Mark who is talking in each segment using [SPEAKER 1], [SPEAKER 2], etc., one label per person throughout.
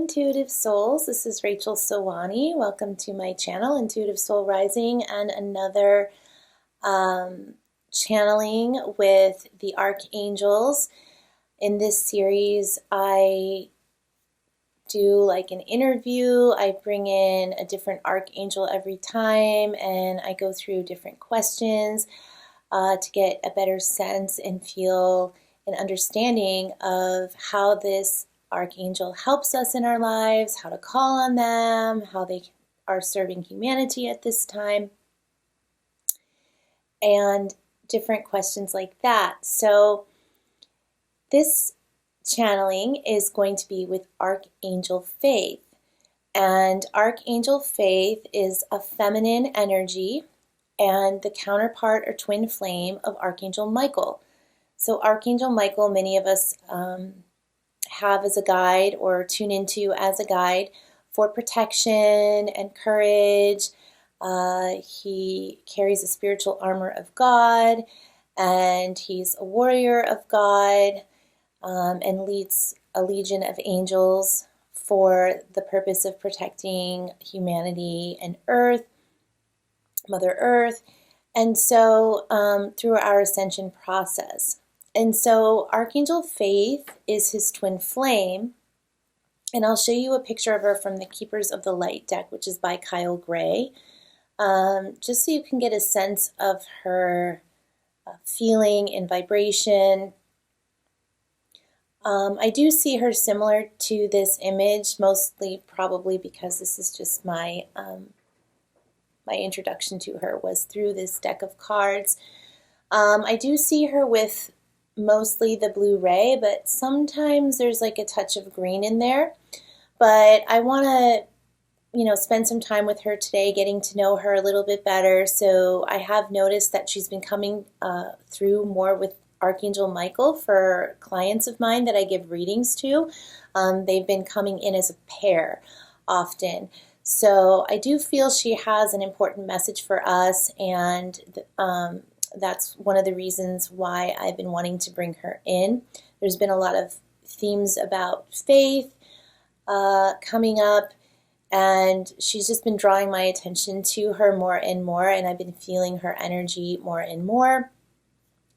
[SPEAKER 1] Intuitive Souls. This is Rachel Sawani. Welcome to my channel, Intuitive Soul Rising, and another channeling with the Archangels. In this series, I do like an interview. I bring in a different Archangel every time, and I go through different questions to get a better sense and feel an understanding of how this Archangel helps us in our lives, how to call on them, how they are serving humanity at this time, and different questions like that. So this channeling is going to be with Archangel Faith. And Archangel Faith is a feminine energy and the counterpart or twin flame of Archangel Michael. So Archangel Michael, many of us have as a guide or tune into as a guide for protection and courage. He carries a spiritual armor of God, and he's a warrior of God, and leads a legion of angels for the purpose of protecting humanity and Earth, Mother Earth, and so through our Ascension process. And so Archangel Faith is his twin flame, and I'll show you a picture of her from the Keepers of the Light deck, which is by Kyle Gray, just so you can get a sense of her feeling and vibration. I do see her similar to this image, mostly probably because this is just my my introduction to her was through this deck of cards. I do see her with mostly the blue ray, but sometimes there's like a touch of green in there. But I want to, spend some time with her today, getting to know her a little bit better. So I have noticed that she's been coming through more with Archangel Michael for clients of mine that I give readings to. They've been coming in as a pair often. So I do feel she has an important message for us, and that's one of the reasons why I've been wanting to bring her in. There's been a lot of themes about faith coming up, and she's just been drawing my attention to her more and more, and I've been feeling her energy more and more.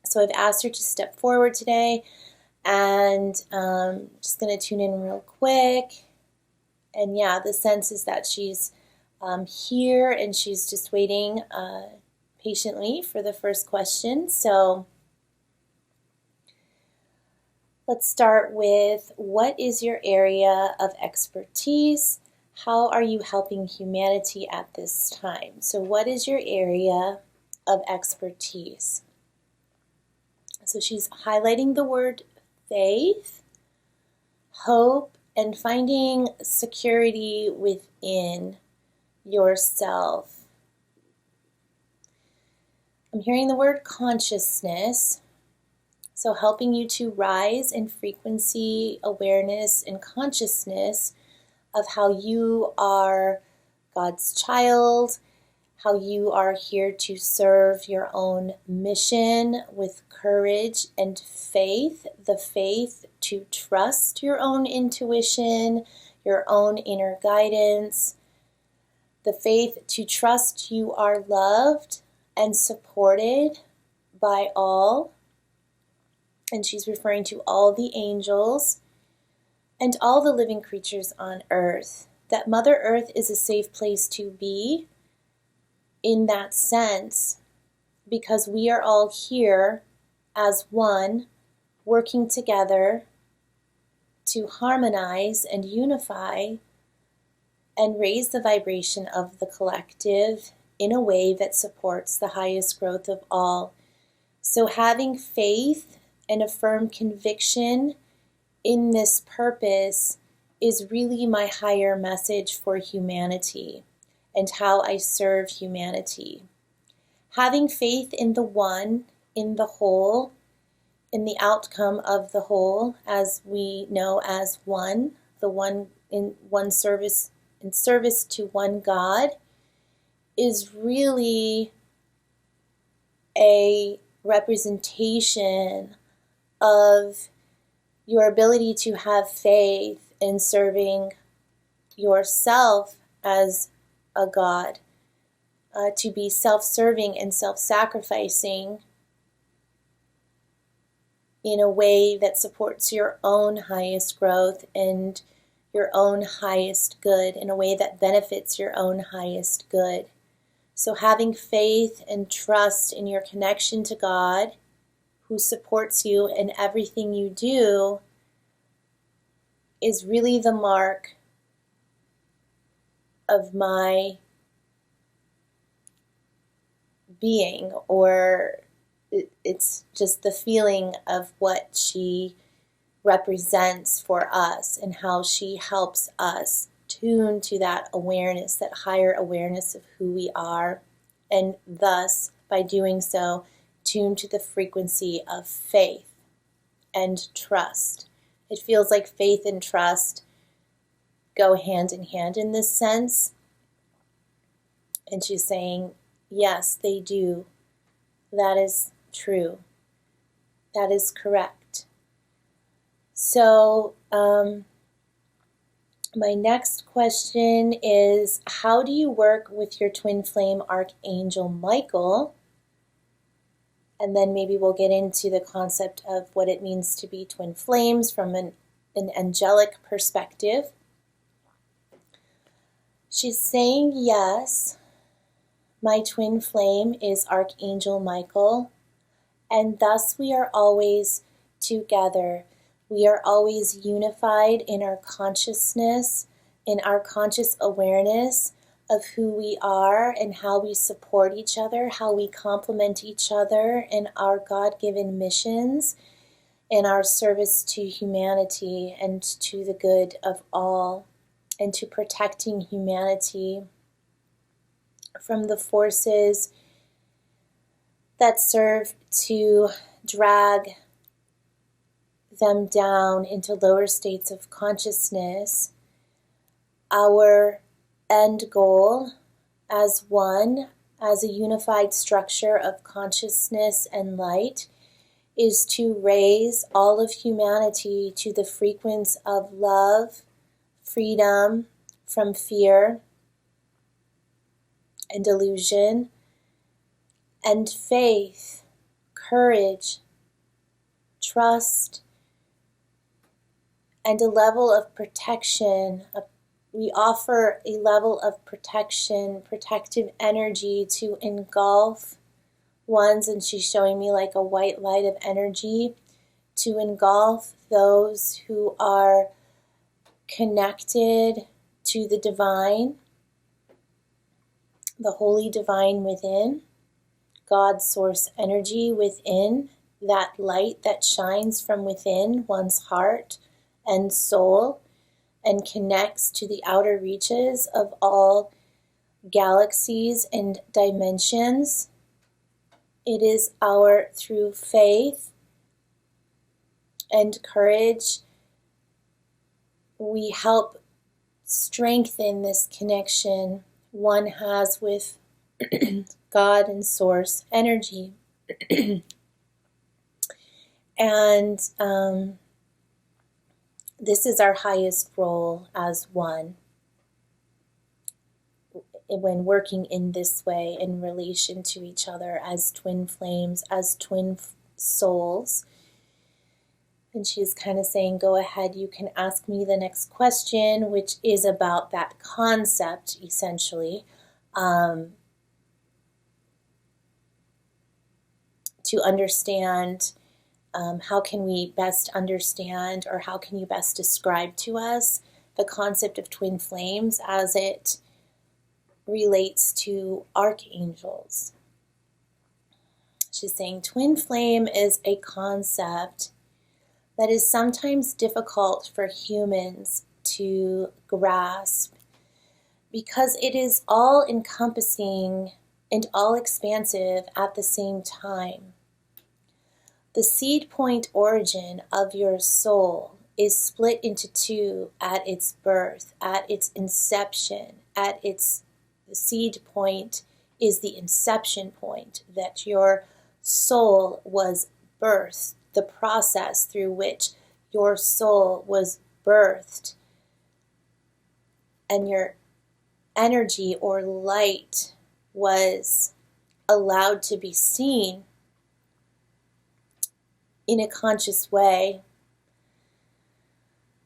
[SPEAKER 1] So I've asked her to step forward today, and just going to tune in real quick. And yeah, the sense is that she's here, and she's just waiting patiently for the first question. So let's start with, what is your area of expertise? How are you helping humanity at this time? So what is your area of expertise? So she's highlighting the word faith, hope, and finding security within yourself. I'm hearing the word consciousness, so helping you to rise in frequency, awareness, and consciousness of how you are God's child, how you are here to serve your own mission with courage and faith, the faith to trust your own intuition, your own inner guidance, the faith to trust you are loved and supported by all. And she's referring to all the angels and all the living creatures on earth, that Mother Earth is a safe place to be in that sense, because we are all here as one, working together to harmonize and unify and raise the vibration of the collective in a way that supports the highest growth of all. So having faith and a firm conviction in this purpose is really my higher message for humanity and how I serve humanity. Having faith in the one, in the whole, in the outcome of the whole, as we know as one, the one in one service, in service to one God, is really a representation of your ability to have faith in serving yourself as a God, to be self-serving and self-sacrificing in a way that supports your own highest growth and your own highest good, in a way that benefits your own highest good. So having faith and trust in your connection to God, who supports you in everything you do, is really the mark of my being, or it's just the feeling of what she represents for us and how she helps us tune to that awareness, that higher awareness of who we are, and thus, by doing so, tune to the frequency of faith and trust. It feels like faith and trust go hand in hand in this sense. And she's saying, yes, they do. That is true. That is correct. So, my next question is, how do you work with your twin flame Archangel Michael? And then maybe we'll get into the concept of what it means to be twin flames from an angelic perspective. She's saying, yes, my twin flame is Archangel Michael, and thus we are always together. We are always unified in our consciousness, in our conscious awareness of who we are and how we support each other, how we complement each other in our God-given missions, in our service to humanity and to the good of all, and to protecting humanity from the forces that serve to drag them down into lower states of consciousness. Our end goal as one, as a unified structure of consciousness and light, is to raise all of humanity to the frequency of love, freedom from fear and delusion, and faith, courage, trust, and a level of protection. We offer a level of protection, protective energy to engulf ones, and she's showing me like a white light of energy, to engulf those who are connected to the divine, the holy divine within, God's source energy within, that light that shines from within one's heart and soul and connects to the outer reaches of all galaxies and dimensions. It is through faith and courage, we help strengthen this connection one has with God and source energy. And this is our highest role as one when working in this way in relation to each other as twin flames, as twin souls. And she's kind of saying, go ahead, you can ask me the next question, which is about that concept, essentially. To understand, how can we best understand, or how can you best describe to us the concept of twin flames as it relates to archangels? She's saying twin flame is a concept that is sometimes difficult for humans to grasp because it is all encompassing and all expansive at the same time. The seed point origin of your soul is split into two at its birth, at its inception, the seed point is the inception point, that your soul was birthed, the process through which your soul was birthed and your energy or light was allowed to be seen in a conscious way.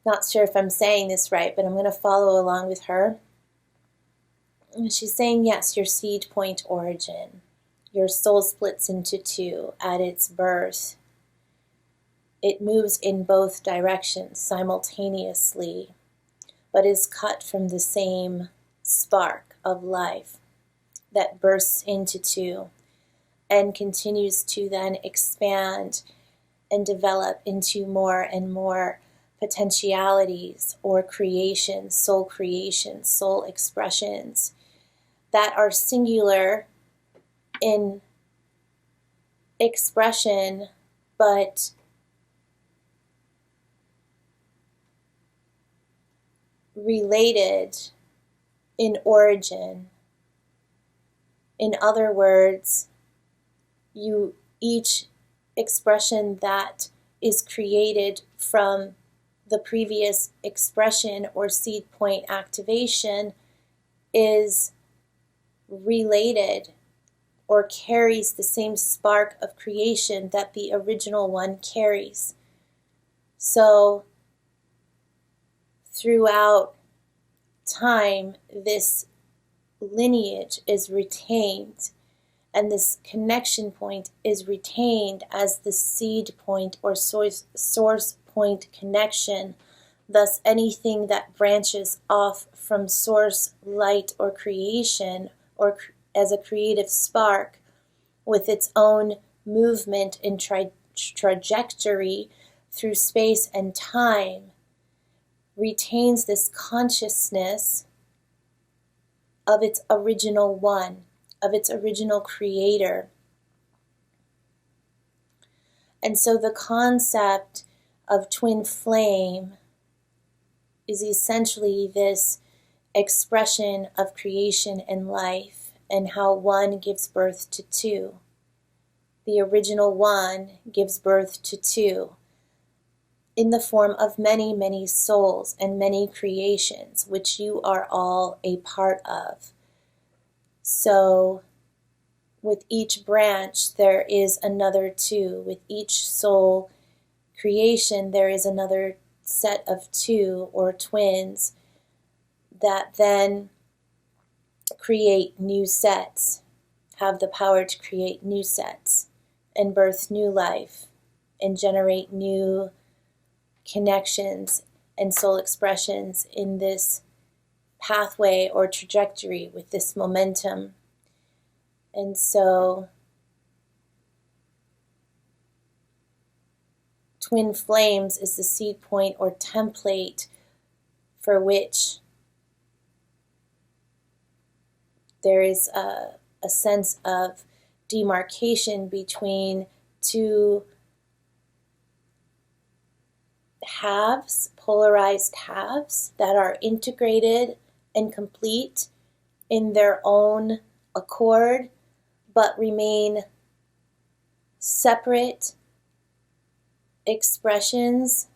[SPEAKER 1] Not sure if I'm saying this right, but I'm going to follow along with her. And she's saying, yes, your seed point origin. Your soul splits into two at its birth. It moves in both directions simultaneously, but is cut from the same spark of life that bursts into two and continues to then expand and develop into more and more potentialities or creations, soul expressions that are singular in expression, but related in origin. In other words, each expression that is created from the previous expression or seed point activation is related or carries the same spark of creation that the original one carries. So throughout time, this lineage is retained, and this connection point is retained as the seed point or source point connection. Thus, anything that branches off from source, light, or creation, or as a creative spark with its own movement and trajectory through space and time, retains this consciousness of its original one, of its original creator. And so the concept of twin flame is essentially this expression of creation and life, and how one gives birth to two. The original one gives birth to two in the form of many, many souls and many creations, which you are all a part of. So with each branch, there is another two. With each soul creation, there is another set of two or twins that then create new sets, have the power to create new sets and birth new life and generate new connections and soul expressions in this pathway or trajectory with this momentum. And so twin flames is the seed point or template for which there is a sense of demarcation between two halves, polarized halves that are integrated and complete in their own accord, but remain separate expressions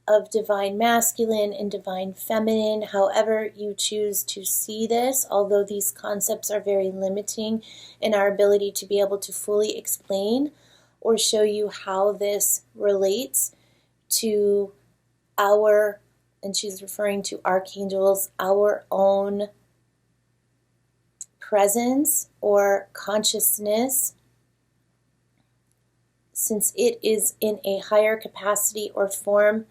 [SPEAKER 1] of divine masculine and divine feminine, however you choose to see this, although these concepts are very limiting in our ability to be able to fully explain or show you how this relates to our, and she's referring to archangels, our own presence or consciousness, since it is in a higher capacity or form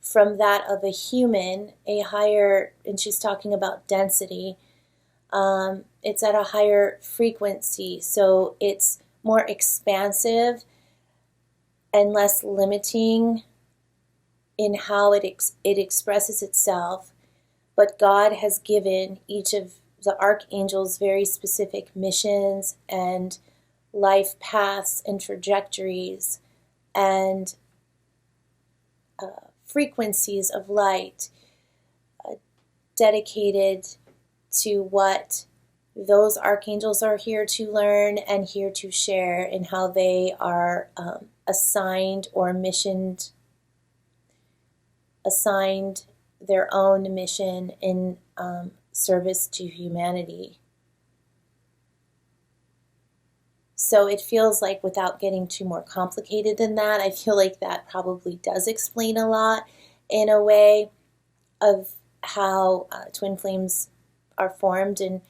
[SPEAKER 1] from that of a human, a higher, and she's talking about density, it's at a higher frequency, so it's more expansive and less limiting in how it expresses itself. But God has given each of the archangels very specific missions and life paths and trajectories and frequencies of light dedicated to what those archangels are here to learn and here to share, and how they are assigned their own mission in service to humanity. So it feels like, without getting too more complicated than that, I feel like that probably does explain a lot in a way of how twin flames are formed, and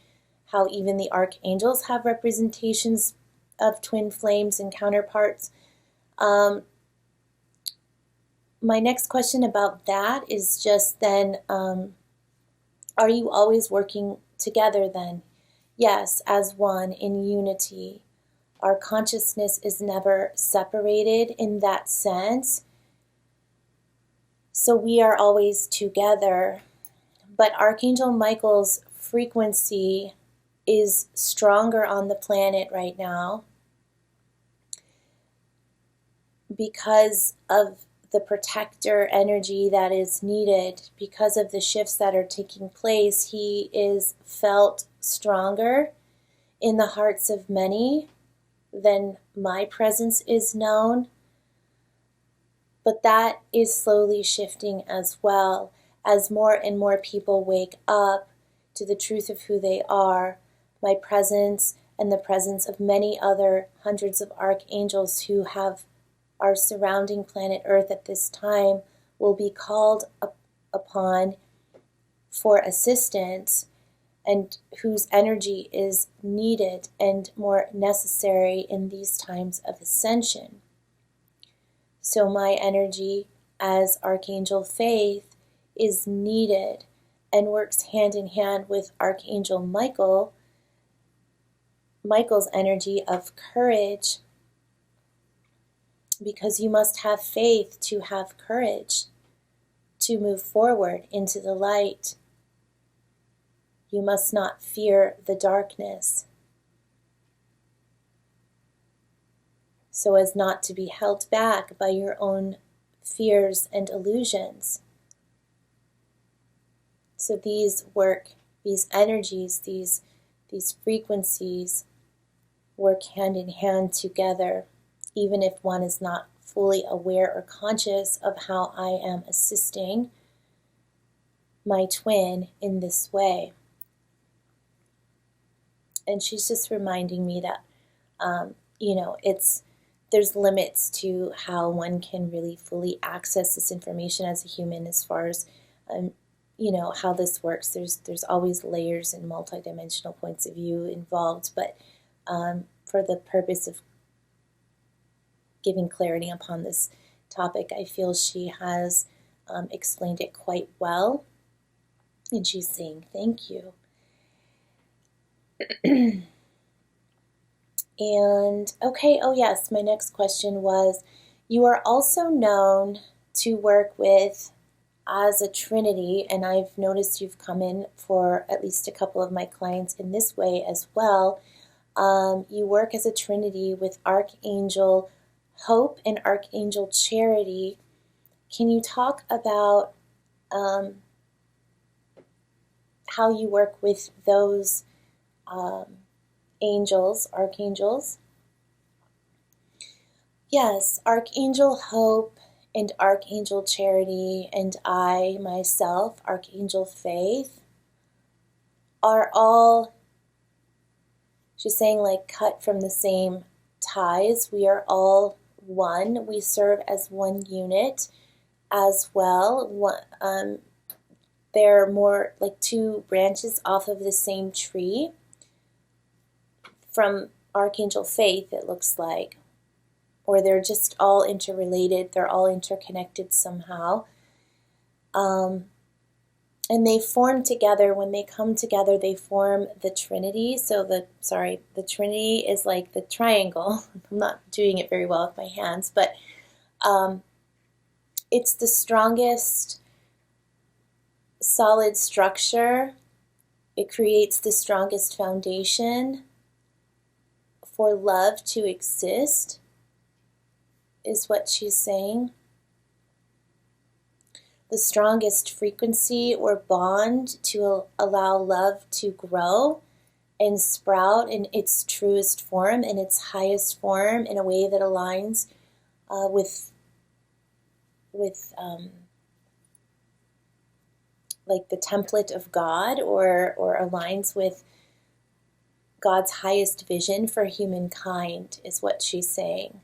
[SPEAKER 1] how even the archangels have representations of twin flames and counterparts. My next question about that is just then, are you always working together then? Yes, as one in unity. Our consciousness is never separated in that sense. So we are always together. But Archangel Michael's frequency is stronger on the planet right now because of the protector energy that is needed, because of the shifts that are taking place. He is felt stronger in the hearts of many than my presence is known. But that is slowly shifting as well, as more and more people wake up to the truth of who they are. My presence and the presence of many other hundreds of archangels who are surrounding planet Earth at this time will be called upon for assistance, and whose energy is needed and more necessary in these times of ascension. So my energy as Archangel Faith is needed and works hand in hand with Archangel Michael's energy of courage, because you must have faith to have courage to move forward into the light. You must not fear the darkness, so as not to be held back by your own fears and illusions. So these energies, these frequencies work hand in hand together, even if one is not fully aware or conscious of how I am assisting my twin in this way. And she's just reminding me that, there's limits to how one can really fully access this information as a human, as far as, how this works. There's always layers and multidimensional points of view involved, but for the purpose of giving clarity upon this topic, I feel she has explained it quite well, and she's saying thank you. And okay, oh yes, my next question was, you are also known to work with as a trinity, and I've noticed you've come in for at least a couple of my clients in this way as well. You work as a trinity with Archangel Hope and Archangel Charity. Can you talk about how you work with those archangels? Yes, Archangel Hope and Archangel Charity and I, myself, Archangel Faith, are all, she's saying, like cut from the same ties. We are all one. We serve as one unit as well. They're more like two branches off of the same tree. From Archangel Faith, it looks like, or they're just all interrelated, they're all interconnected somehow. And they form together. When they come together, they form the Trinity. So the Trinity is like the triangle. I'm not doing it very well with my hands, but it's the strongest solid structure. It creates the strongest foundation for love to exist, is what she's saying. The strongest frequency or bond to allow love to grow and sprout in its truest form, in its highest form, in a way that aligns with like the template of God, or aligns with God's highest vision for humankind, is what she's saying.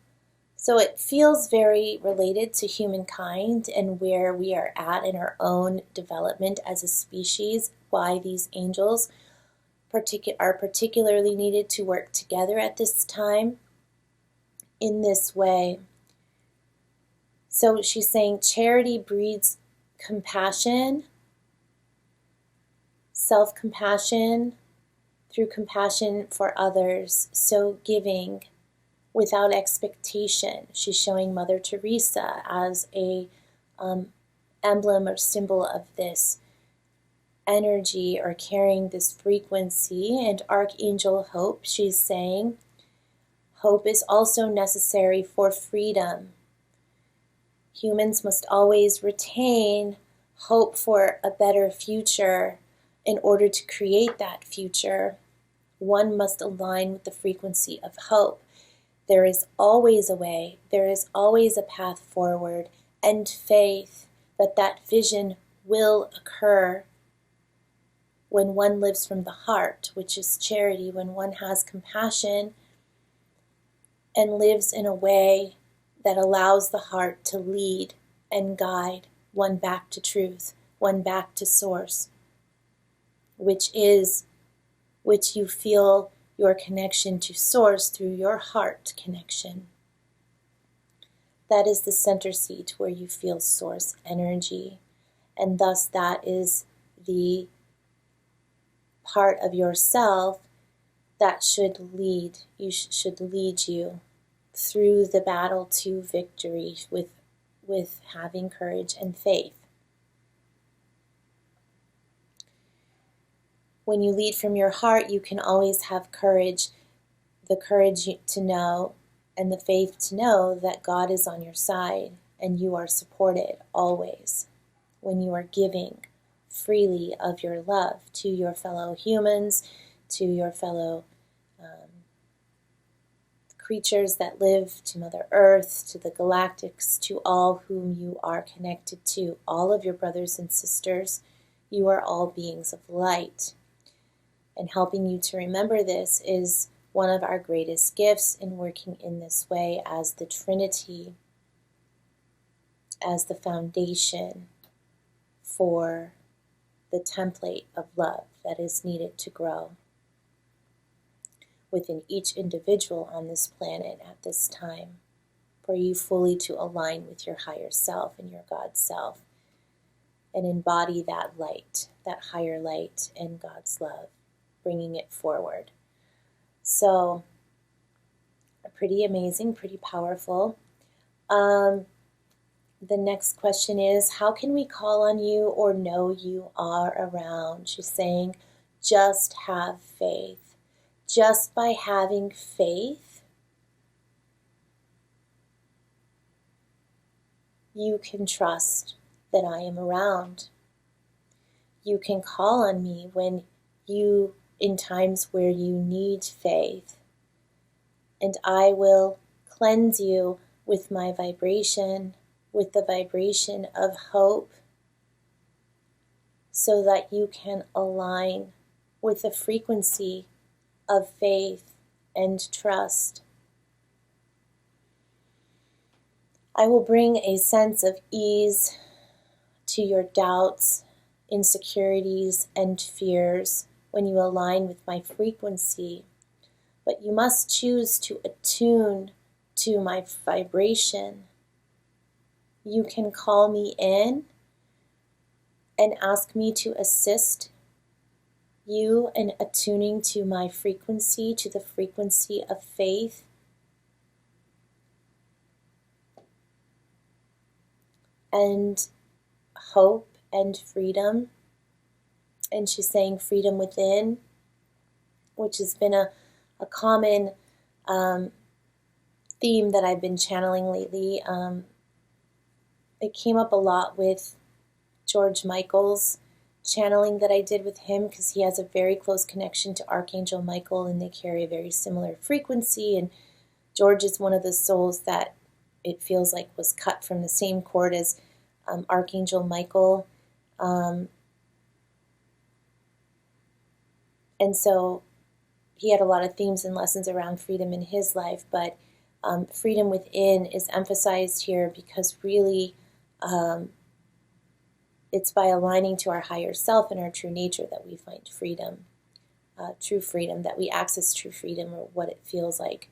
[SPEAKER 1] So it feels very related to humankind and where we are at in our own development as a species, why these angels are particularly needed to work together at this time in this way. So she's saying charity breeds compassion, self-compassion through compassion for others. So giving without expectation. She's showing Mother Teresa as a emblem or symbol of this energy, or carrying this frequency. And Archangel Hope, she's saying, hope is also necessary for freedom. Humans must always retain hope for a better future. In order to create that future, one must align with the frequency of hope. There is always a way, there is always a path forward, and faith that that vision will occur when one lives from the heart, which is charity, when one has compassion and lives in a way that allows the heart to lead and guide one back to truth, one back to source, which you feel your connection to source through your heart connection. That is the center seat where you feel source energy, and thus that is the part of yourself that should lead you through the battle to victory with having courage and faith. When you lead from your heart, you can always have courage, the courage to know and the faith to know that God is on your side and you are supported always. When you are giving freely of your love to your fellow humans, to your fellow creatures that live, to Mother Earth, to the galactics, to all whom you are connected to, all of your brothers and sisters, you are all beings of light. And helping you to remember this is one of our greatest gifts in working in this way as the Trinity, as the foundation for the template of love that is needed to grow within each individual on this planet at this time, for you fully to align with your higher self and your God self and embody that light, that higher light and God's love, bringing it forward. So, pretty amazing, pretty powerful. The next question is, how can we call on you or know you are around? She's saying, just have faith. Just by having faith, you can trust that I am around. You can call on me in times where you need faith, and I will cleanse you with my vibration, with the vibration of hope, so that you can align with the frequency of faith and trust. I will bring a sense of ease to your doubts, insecurities, and fears when you align with my frequency, but you must choose to attune to my vibration. You can call me in and ask me to assist you in attuning to my frequency, to the frequency of faith. And hope and freedom. And she's saying freedom within, which has been a common theme that I've been channeling lately. It came up a lot with George Michael's channeling that I did with him, because he has a very close connection to Archangel Michael and they carry a very similar frequency, and George is one of the souls that it feels like was cut from the same cord as Archangel Michael, And so he had a lot of themes and lessons around freedom in his life, but freedom within is emphasized here because really it's by aligning to our higher self and our true nature that we find freedom, true freedom, that we access true freedom, or what it feels like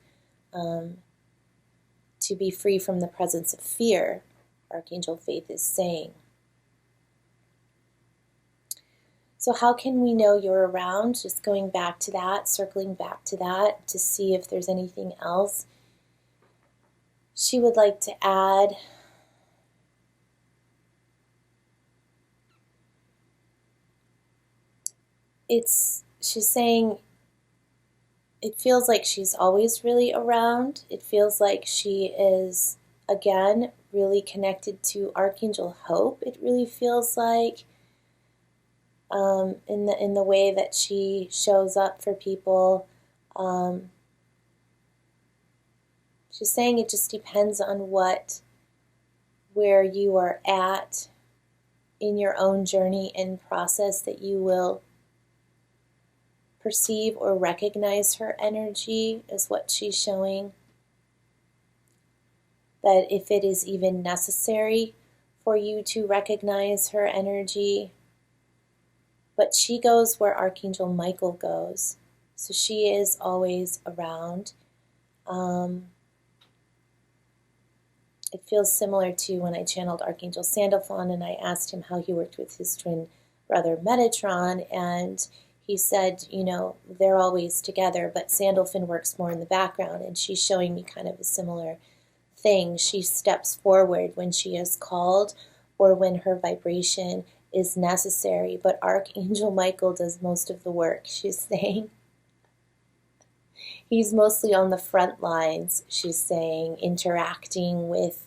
[SPEAKER 1] to be free from the presence of fear, Archangel Faith is saying. So how can we know you're around? Just going back to that, circling back to that to see if there's anything else she would like to add. She's saying it feels like she's always really around. It feels like she is, again, really connected to Archangel Hope. It really feels like in the way that she shows up for people. She's saying it just depends on where you are at in your own journey and process that you will perceive or recognize her energy, is what she's showing. That if it is even necessary for you to recognize her energy. But she goes where Archangel Michael goes. So she is always around. It feels similar to when I channeled Archangel Sandalphon and I asked him how he worked with his twin brother Metatron, and he said, they're always together, but Sandalphon works more in the background, and she's showing me kind of a similar thing. She steps forward when she is called or when her vibration is necessary, but Archangel Michael does most of the work, she's saying. He's mostly on the front lines, she's saying, interacting with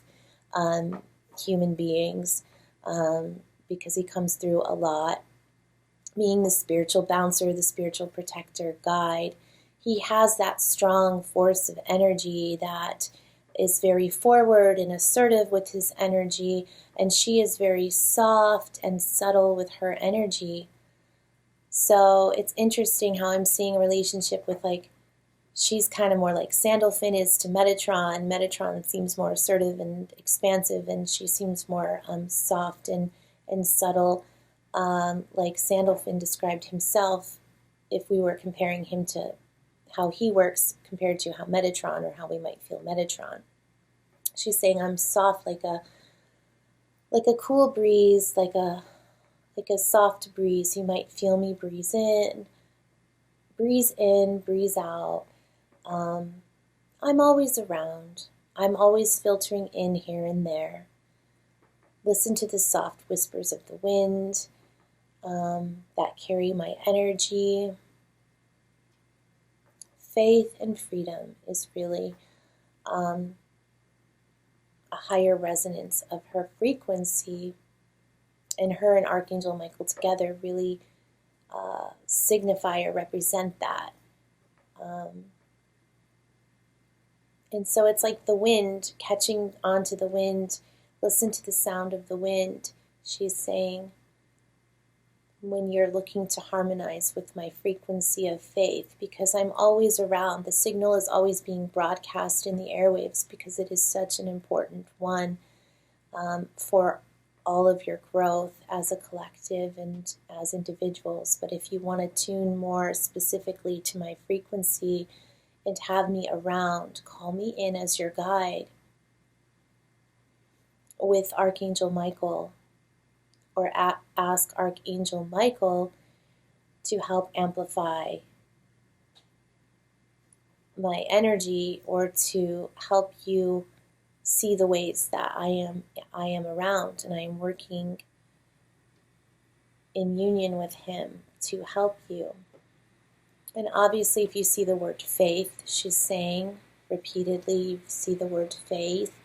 [SPEAKER 1] human beings because he comes through a lot. Being the spiritual bouncer, the spiritual protector, guide. He has that strong force of energy that is very forward and assertive with his energy, and she is very soft and subtle with her energy. So it's interesting how I'm seeing a relationship with, she's kind of more like Sandalphon is to Metatron. Metatron seems more assertive and expansive, and she seems more soft and subtle, like Sandalphon described himself, if we were comparing him to how he works compared to how Metatron, or how we might feel Metatron. She's saying I'm soft like a cool breeze, like a soft breeze. You might feel me breeze in, breeze out. I'm always around. I'm always filtering in here and there. Listen to the soft whispers of the wind that carry my energy. Faith and freedom is really a higher resonance of her frequency, and her and Archangel Michael together really signify or represent that. And so it's like the wind, catching onto the wind. Listen to the sound of the wind, she's saying. When you're looking to harmonize with my frequency of faith, because I'm always around. The signal is always being broadcast in the airwaves because it is such an important one for all of your growth as a collective and as individuals. But if you want to tune more specifically to my frequency and have me around, call me in as your guide with Archangel Michael, or ask Archangel Michael to help amplify my energy, or to help you see the ways that I am around, and I am working in union with him to help you. And obviously, if you see the word faith, she's saying repeatedly, you see the word faith,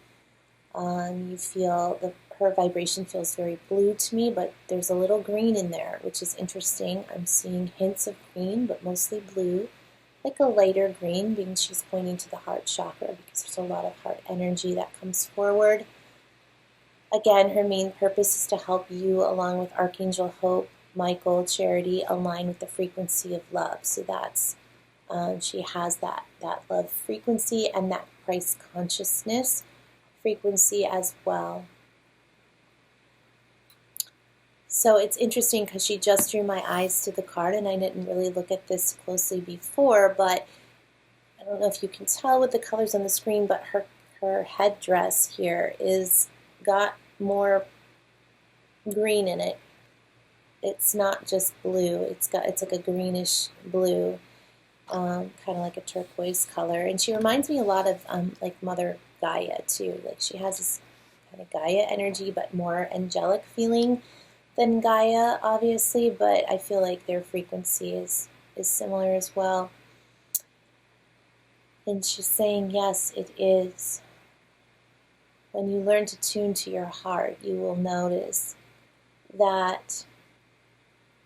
[SPEAKER 1] you feel her vibration feels very blue to me, but there's a little green in there, which is interesting. I'm seeing hints of green, but mostly blue, like a lighter green, because she's pointing to the heart chakra, because there's a lot of heart energy that comes forward. Again, her main purpose is to help you, along with Archangel Hope, Michael, Charity align with the frequency of love. So that's she has that love frequency and that Christ consciousness frequency as well. So it's interesting because she just drew my eyes to the card, and I didn't really look at this closely before, but I don't know if you can tell with the colors on the screen, but her headdress here is got more green in it. It's not just blue. It's like a greenish blue, kind of like a turquoise color. And she reminds me a lot of like Mother Gaia too. Like she has this kind of Gaia energy, but more angelic feeling than Gaia, obviously. But I feel like their frequency is similar as well. And she's saying, yes, it is. When you learn to tune to your heart, you will notice that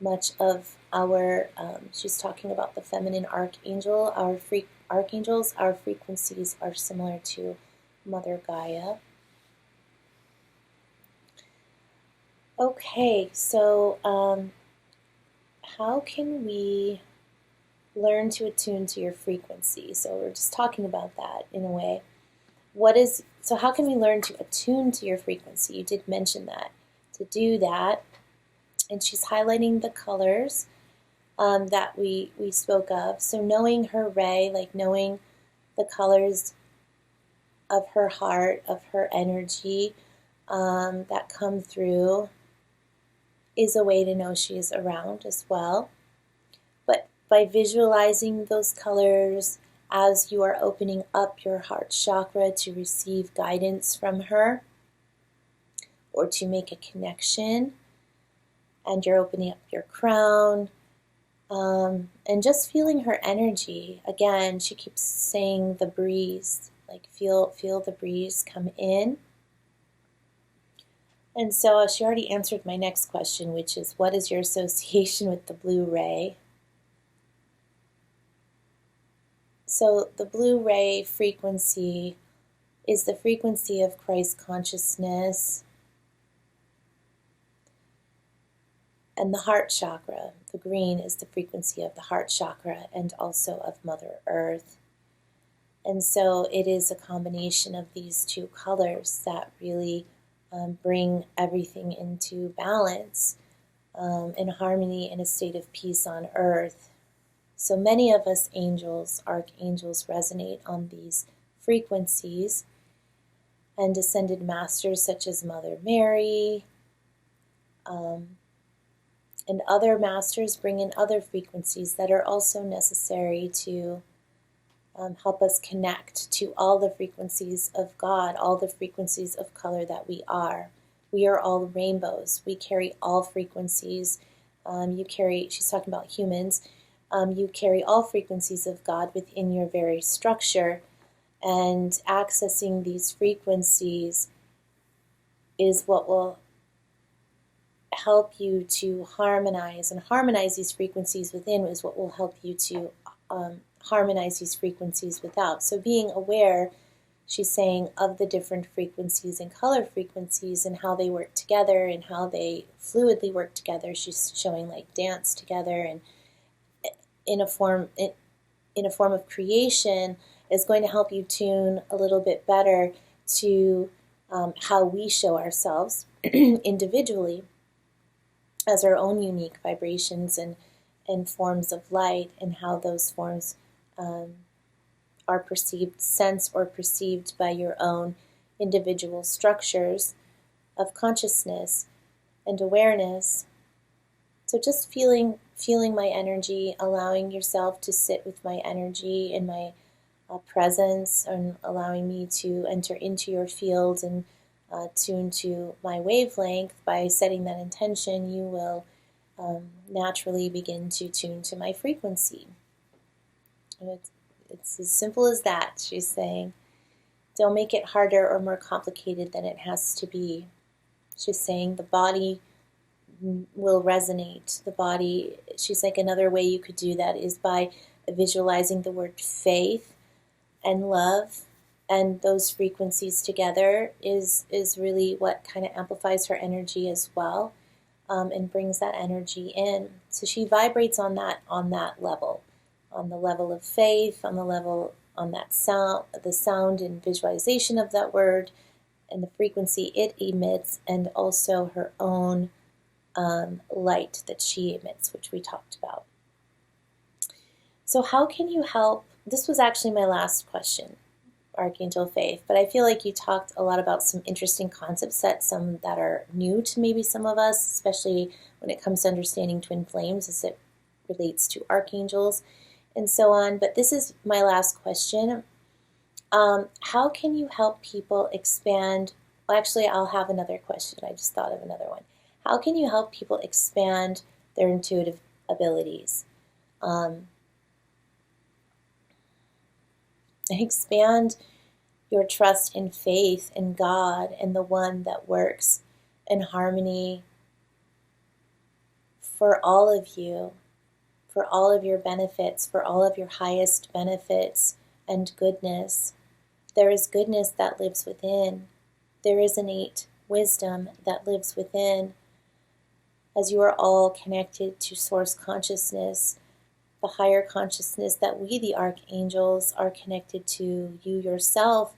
[SPEAKER 1] much of our, she's talking about the feminine archangel, archangels, our frequencies are similar to Mother Gaia. Okay, so how can we learn to attune to your frequency? So we're just talking about that in a way. So how can we learn to attune to your frequency? You did mention that. To do that, and she's highlighting the colors that we spoke of. So knowing her ray, like knowing the colors of her heart, of her energy that come through, is a way to know she's around as well. But by visualizing those colors as you are opening up your heart chakra to receive guidance from her or to make a connection, and you're opening up your crown, and just feeling her energy. Again, she keeps saying the breeze, like feel the breeze come in. And so she already answered my next question, which is, what is your association with the blue ray? So the blue ray frequency is the frequency of Christ consciousness and the heart chakra. The green is the frequency of the heart chakra and also of Mother Earth. And so it is a combination of these two colors that really bring everything into balance, in harmony, in a state of peace on earth. So many of us angels, archangels, resonate on these frequencies, and ascended masters such as Mother Mary and other masters bring in other frequencies that are also necessary to help us connect to all the frequencies of God, all the frequencies of color that we are. We are all rainbows. We carry all frequencies. She's talking about humans, you carry all frequencies of God within your very structure, and accessing these frequencies is what will help you to harmonize, and harmonize these frequencies within is what will help you to harmonize these frequencies without. So being aware, she's saying, of the different frequencies and color frequencies and how they work together and how they fluidly work together. She's showing like dance together, and in a form of creation is going to help you tune a little bit better to how we show ourselves individually as our own unique vibrations and forms of light, and how those forms are perceived, sensed, or perceived by your own individual structures of consciousness and awareness. So just feeling my energy, allowing yourself to sit with my energy in my presence, and allowing me to enter into your field and tune to my wavelength. By setting that intention, you will naturally begin to tune to my frequency. And it's as simple as that, she's saying. Don't make it harder or more complicated than it has to be. She's saying the body will resonate. The body, she's like, another way you could do that is by visualizing the word faith and love, and those frequencies together is really what kind of amplifies her energy as well. and brings that energy in. So she vibrates on that level, on the level of faith, on the level on that sound, the sound and visualization of that word, and the frequency it emits, and also her own light that she emits, which we talked about. So how can you help? This was actually my last question, Archangel Faith, but I feel like you talked a lot about some interesting concepts, some that are new to maybe some of us, especially when it comes to understanding twin flames as it relates to archangels and so on. But this is my last question. How can you help people expand? Well, actually, I'll have another question. I just thought of another one. How can you help people expand their intuitive abilities? Expand your trust and faith in God and the one that works in harmony for all of you, for all of your benefits, for all of your highest benefits and goodness. There is goodness that lives within. There is innate wisdom that lives within. As you are all connected to source consciousness, the higher consciousness that we, the archangels, are connected to, you yourself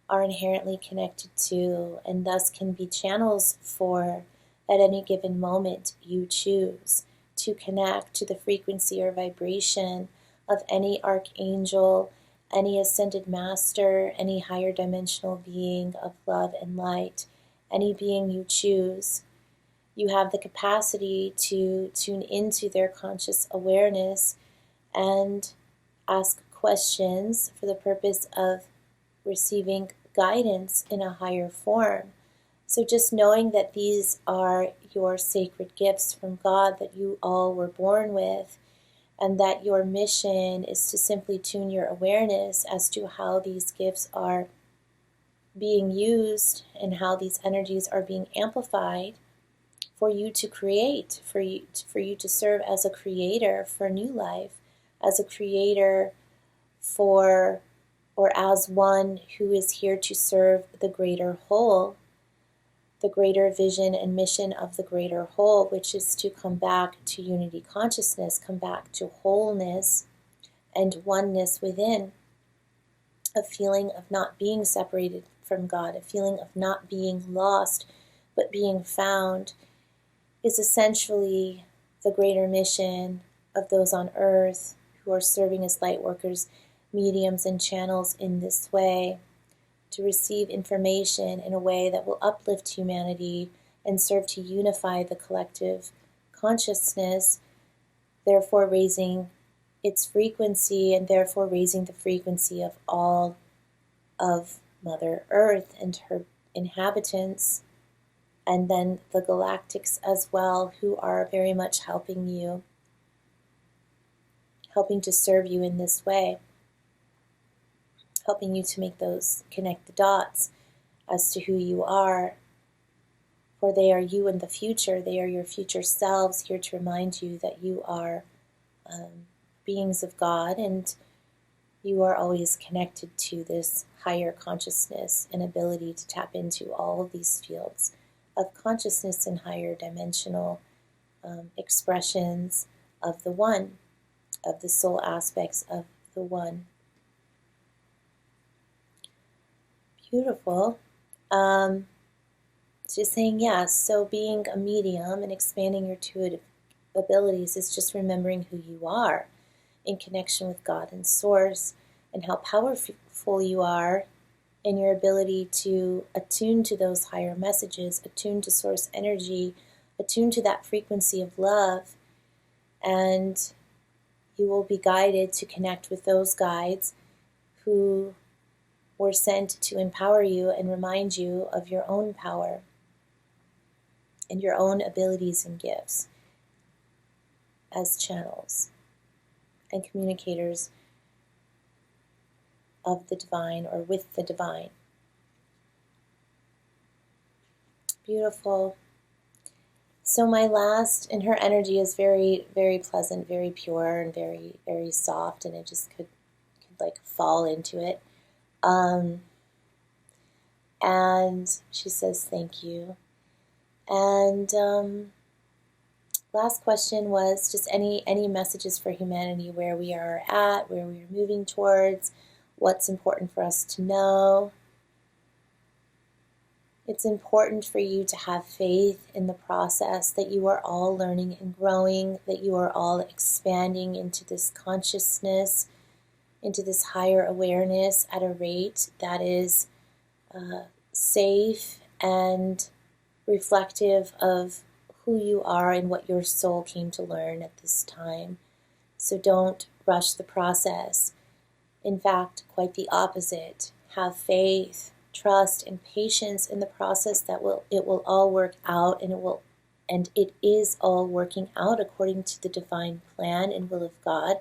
[SPEAKER 1] are inherently connected to, and thus can be channels for, at any given moment you choose, to connect to the frequency or vibration of any archangel, any ascended master, any higher dimensional being of love and light, any being you choose. You have the capacity to tune into their conscious awareness and ask questions for the purpose of receiving guidance in a higher form. So just knowing that these are your sacred gifts from God that you all were born with, and that your mission is to simply tune your awareness as to how these gifts are being used and how these energies are being amplified for you to create, for you to serve as a creator for new life, as a creator for, or as one who is here to serve the greater whole, the greater vision and mission of the greater whole, which is to come back to unity consciousness, come back to wholeness and oneness within, a feeling of not being separated from God, a feeling of not being lost, but being found, is essentially the greater mission of those on earth who are serving as light workers, mediums, and channels in this way, to receive information in a way that will uplift humanity and serve to unify the collective consciousness, therefore raising its frequency and therefore raising the frequency of all of Mother Earth and her inhabitants, and then the galactics as well, who are very much helping you, helping to serve you in this way, helping you to make those, connect the dots as to who you are. For they are you in the future. They are your future selves, here to remind you that you are beings of God, and you are always connected to this higher consciousness and ability to tap into all of these fields of consciousness and higher dimensional expressions of the One, of the soul aspects of the One. Beautiful. Just saying yes. So being a medium and expanding your intuitive abilities is just remembering who you are in connection with God and Source, and how powerful you are in your ability to attune to those higher messages, attune to Source energy, attune to that frequency of love, and you will be guided to connect with those guides who were sent to empower you and remind you of your own power and your own abilities and gifts as channels and communicators of the divine, or with the divine. Beautiful. So my last, and her energy is very, very pleasant, very pure, and very, very soft, and it just could like fall into it. And she says thank you. And last question was just any messages for humanity, where we are at, where we are moving towards, what's important for us to know. It's important for you to have faith in the process, that you are all learning and growing, that you are all expanding into this consciousness, into this higher awareness at a rate that is safe and reflective of who you are and what your soul came to learn at this time. So don't rush the process. In fact, quite the opposite. Have faith, trust, and patience in the process that it will all work out, and it is all working out according to the divine plan and will of God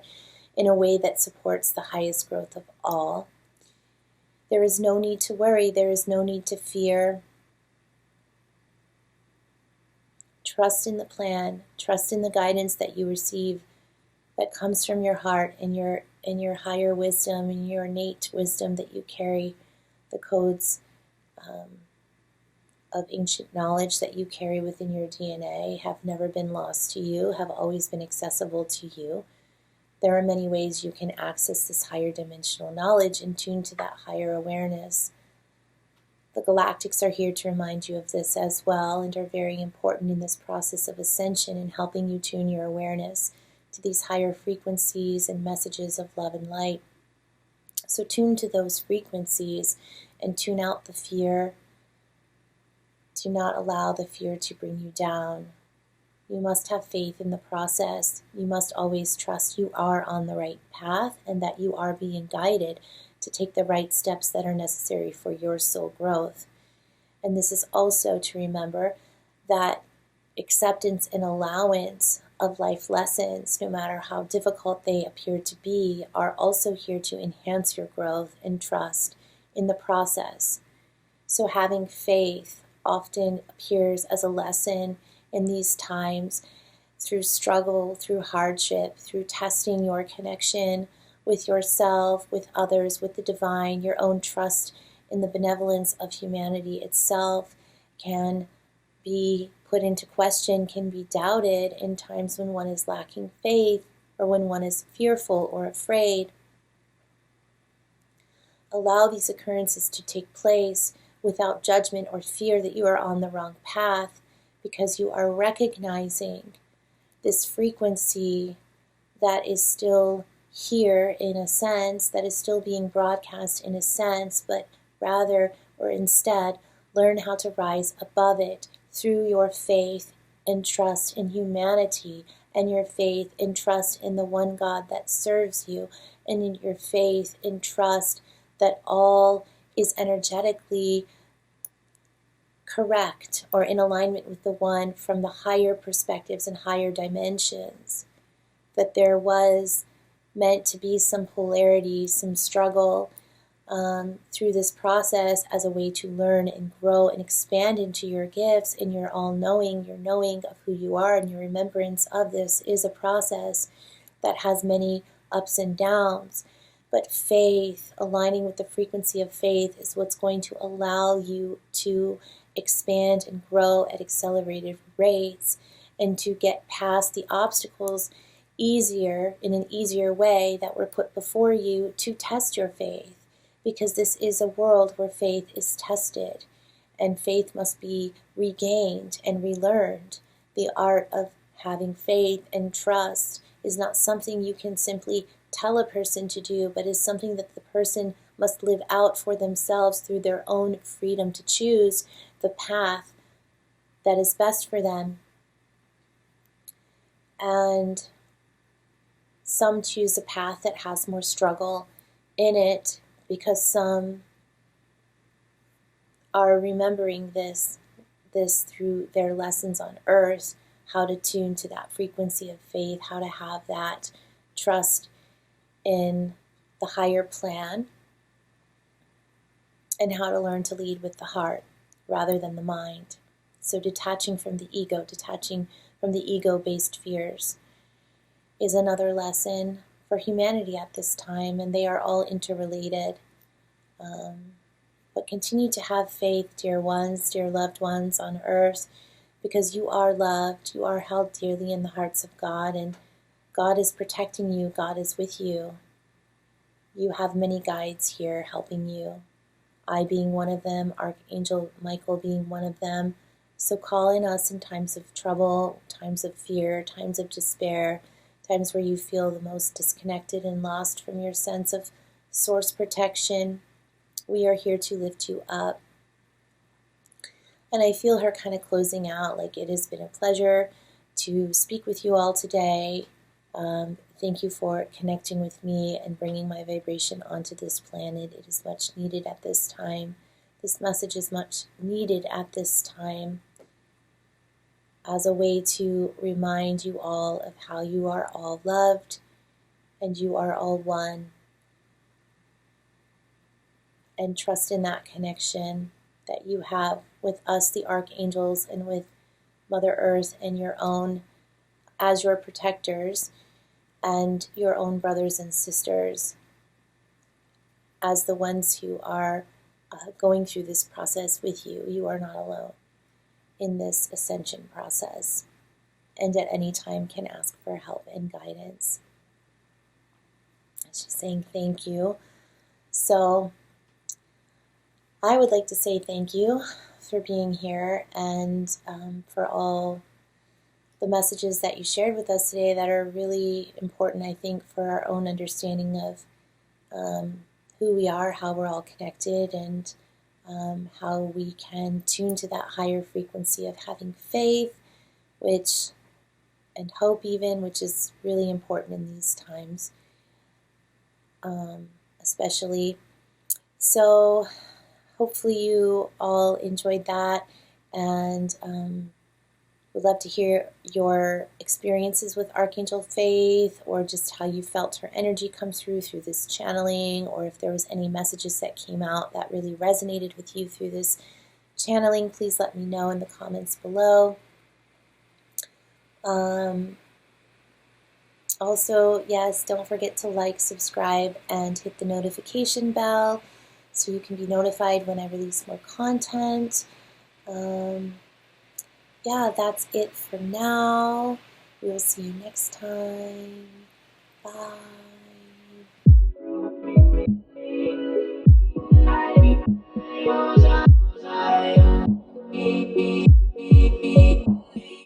[SPEAKER 1] in a way that supports the highest growth of all. There is no need to worry. There is no need to fear. Trust in the plan. Trust in the guidance that you receive that comes from your heart and your higher wisdom and your innate wisdom that you carry, the codes of ancient knowledge that you carry within your DNA have never been lost to you, have always been accessible to you. There are many ways you can access this higher dimensional knowledge and tune to that higher awareness. The galactics are here to remind you of this as well, and are very important in this process of ascension in helping you tune your awareness to these higher frequencies and messages of love and light. So tune to those frequencies and tune out the fear. Do not allow the fear to bring you down. You must have faith in the process. You must always trust you are on the right path and that you are being guided to take the right steps that are necessary for your soul growth. And this is also to remember that acceptance and allowance of life lessons, no matter how difficult they appear to be, are also here to enhance your growth and trust in the process. So having faith often appears as a lesson in these times, through struggle, through hardship, through testing your connection with yourself, with others, with the divine. Your own trust in the benevolence of humanity itself can be put into question, can be doubted in times when one is lacking faith or when one is fearful or afraid. Allow these occurrences to take place without judgment or fear that you are on the wrong path, because you are recognizing this frequency that is still here in a sense, that is still being broadcast in a sense, but rather, or instead, learn how to rise above it through your faith and trust in humanity, and your faith and trust in the one God that serves you, and in your faith and trust that all is energetically correct or in alignment with the one from the higher perspectives and higher dimensions. That there was meant to be some polarity, some struggle through this process as a way to learn and grow and expand into your gifts and your all-knowing, your knowing of who you are, and your remembrance of this is a process that has many ups and downs. But faith, aligning with the frequency of faith, is what's going to allow you to expand and grow at accelerated rates and to get past the obstacles easier, in an easier way, that were put before you to test your faith. Because this is a world where faith is tested, and faith must be regained and relearned. The art of having faith and trust is not something you can simply tell a person to do, but is something that the person must live out for themselves through their own freedom to choose the path that is best for them. And some choose a path that has more struggle in it, because some are remembering this through their lessons on earth, how to tune to that frequency of faith, how to have that trust in the higher plan, and how to learn to lead with the heart rather than the mind. So detaching from the ego, detaching from the ego-based fears is another lesson for humanity at this time, and they are all interrelated. But continue to have faith, dear ones, dear loved ones on earth. because you are loved, you are held dearly in the hearts of God, and God is protecting you, God is with you. You have many guides here helping you. I being one of them, Archangel Michael being one of them. So call in us in times of trouble, times of fear, times of despair, times where you feel the most disconnected and lost from your sense of source protection. We are here to lift you up. And I feel her kind of closing out, like it has been a pleasure to speak with you all today. Thank you for connecting with me and bringing my vibration onto this planet. It is much needed at this time. This message is much needed at this time as a way to remind you all of how you are all loved and you are all one. And trust in that connection that you have with us, the archangels, and with Mother Earth and your own, as your protectors, and your own brothers and sisters, as the ones who are going through this process with you. You are not alone in this ascension process, and at any time can ask for help and guidance. She's saying thank you. So I would like to say thank you for being here, and for all the messages that you shared with us today that are really important, I think, for our own understanding of who we are, how we're all connected, and how we can tune to that higher frequency of having faith, and hope even, which is really important in these times, especially. So hopefully you all enjoyed that, and would love to hear your experiences with Archangel Faith, or just how you felt her energy come through this channeling, or if there was any messages that came out that really resonated with you through this channeling. Please let me know in the comments below. Also, yes, don't forget to like, subscribe, and hit the notification bell so you can be notified when I release more content. Yeah, that's it for now. We will see you next time. Bye.